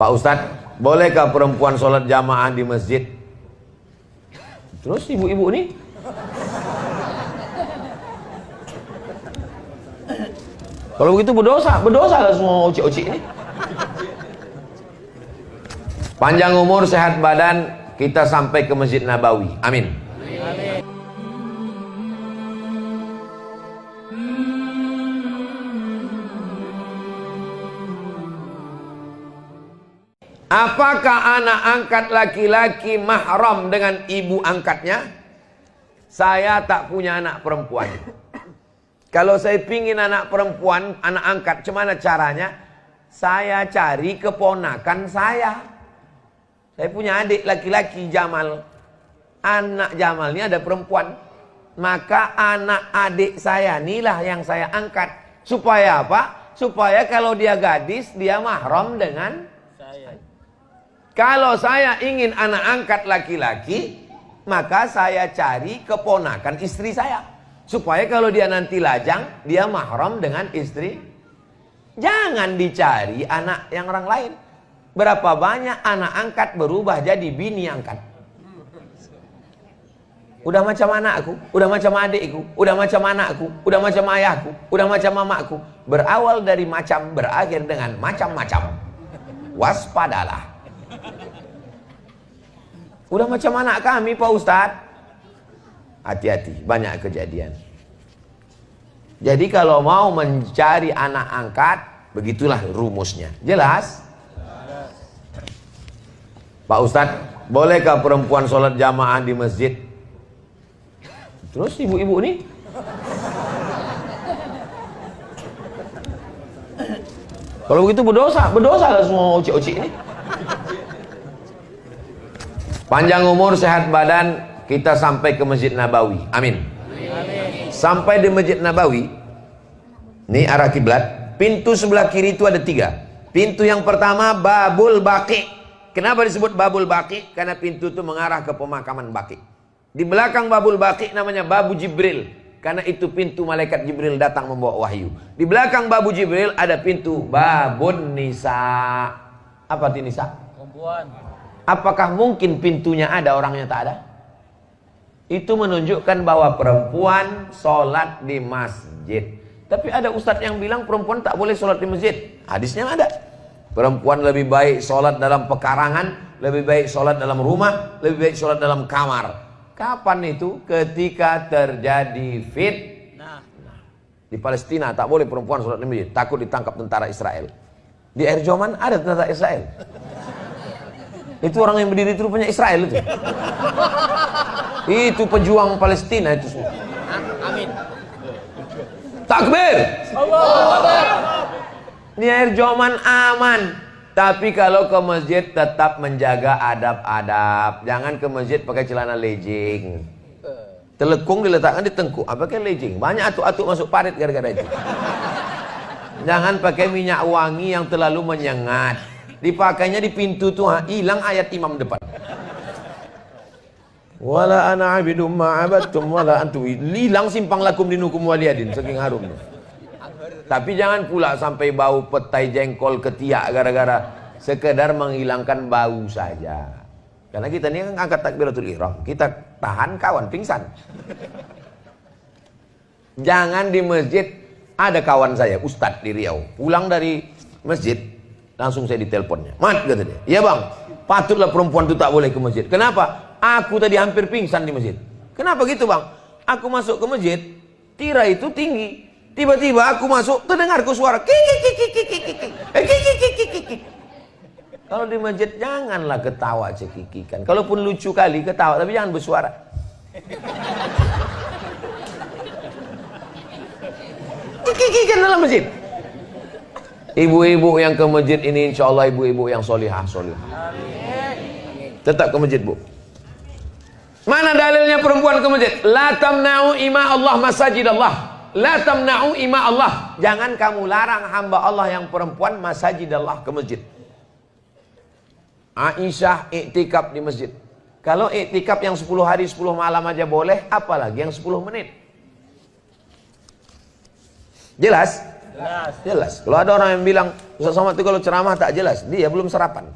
Pak Ustadz, bolehkah perempuan sholat jamaah di masjid? Terus ibu-ibu nih, kalau begitu berdosa lah semua uci-uci ini. Panjang umur, sehat badan, kita sampai ke Masjid Nabawi. Amin. Apakah anak angkat laki-laki mahram dengan ibu angkatnya? Saya tak punya anak perempuan. Kalau saya pingin anak perempuan, anak angkat, gimana caranya? Saya cari keponakan saya. Saya punya adik laki-laki Jamal. Anak Jamal ini ada perempuan. Maka anak adik saya inilah yang saya angkat. Supaya apa? Supaya kalau dia gadis, dia mahram dengan saya. Kalau saya ingin anak angkat laki-laki, maka saya cari keponakan istri saya. Supaya kalau dia nanti lajang, dia mahram dengan istri. Jangan dicari anak yang orang lain. Berapa banyak anak angkat berubah jadi bini angkat. Udah macam anakku, udah macam adikku, udah macam anakku, udah macam ayahku, udah macam mamaku. Berawal dari macam, berakhir dengan macam-macam. Waspadalah. Udah macam anak kami Pak Ustadz. Hati-hati, banyak kejadian. Jadi kalau mau mencari anak angkat, begitulah rumusnya. Jelas? Pak Ustadz, bolehkah perempuan sholat jamaah di masjid? Terus ibu-ibu nih, kalau begitu berdosa lah semua uci-uci ini. Panjang umur, sehat badan, kita sampai ke Masjid Nabawi. Amin. Sampai di Masjid Nabawi, ini arah kiblat. Pintu sebelah kiri itu ada 3. Pintu yang pertama Babul Baqi. Kenapa disebut Babul Baqi? Karena pintu itu mengarah ke pemakaman Baqi. Di belakang Babul Baqi namanya Babu Jibril, karena itu pintu malaikat Jibril datang membawa wahyu. Di belakang Babu Jibril ada pintu Babun Nisa. Apa itu Nisa? Perempuan. Apakah mungkin pintunya ada, orangnya tak ada? Itu menunjukkan bahwa perempuan sholat di masjid. Tapi ada ustadz yang bilang perempuan tak boleh sholat di masjid. Hadisnya ada. Perempuan lebih baik sholat dalam pekarangan, lebih baik sholat dalam rumah, lebih baik sholat dalam kamar. Kapan itu? Ketika terjadi fitnah. Di Palestina tak boleh perempuan sholat di masjid, takut ditangkap tentara Israel. Di Air Joman ada tentara Israel. Itu orang yang berdiri itu rupanya Israel itu. Itu pejuang Palestina itu semua. Amin. Takbir. Allahu Akbar. Di Air Joman aman. Tapi kalau ke masjid tetap menjaga adab-adab. Jangan ke masjid pakai celana legging. Telekung diletakkan di tengkuk. Pakai legging. Banyak atuk-atuk masuk parit gara-gara itu. Jangan pakai minyak wangi yang terlalu menyengat. Dipakainya di pintu tuh, hilang ayat imam depan. Wala ana abidum ma'abattum wala antu. Hilang simpang lakum dinukum waliyadin, saking harumnya. Tapi jangan pula sampai bau petai jengkol ketiak gara-gara sekedar menghilangkan bau saja. Karena kita ini kan angkat takbiratul ihram, kita tahan kawan pingsan. Jangan di masjid. Ada kawan saya, ustadz di Riau, pulang dari masjid. Langsung saya diteleponnya. Mat, kata dia. Iya bang, patutlah perempuan itu tak boleh ke masjid. Kenapa? Aku tadi hampir pingsan di masjid. Kenapa gitu bang? Aku masuk ke masjid, tirai itu tinggi. Tiba-tiba aku masuk, terdengarku suara kiki. Kalau di masjid janganlah ketawa cekikikan. Kalaupun lucu kali ketawa, tapi jangan bersuara. Cekikikan dalam masjid. Ibu-ibu yang ke masjid ini insya Allah ibu-ibu yang solihah. Tetap ke masjid bu. Mana dalilnya perempuan ke masjid? La tamna'u ima Allah masajid Allah. La tamna'u ima Allah. Jangan kamu larang hamba Allah yang perempuan masajid Allah ke masjid. Aisyah iktikaf di masjid. Kalau iktikaf yang 10 hari 10 malam aja boleh, apalagi yang 10 menit. Jelas? Jelas. Kalau ada orang yang bilang Ustaz Somad itu kalau ceramah tak jelas, dia belum sarapan.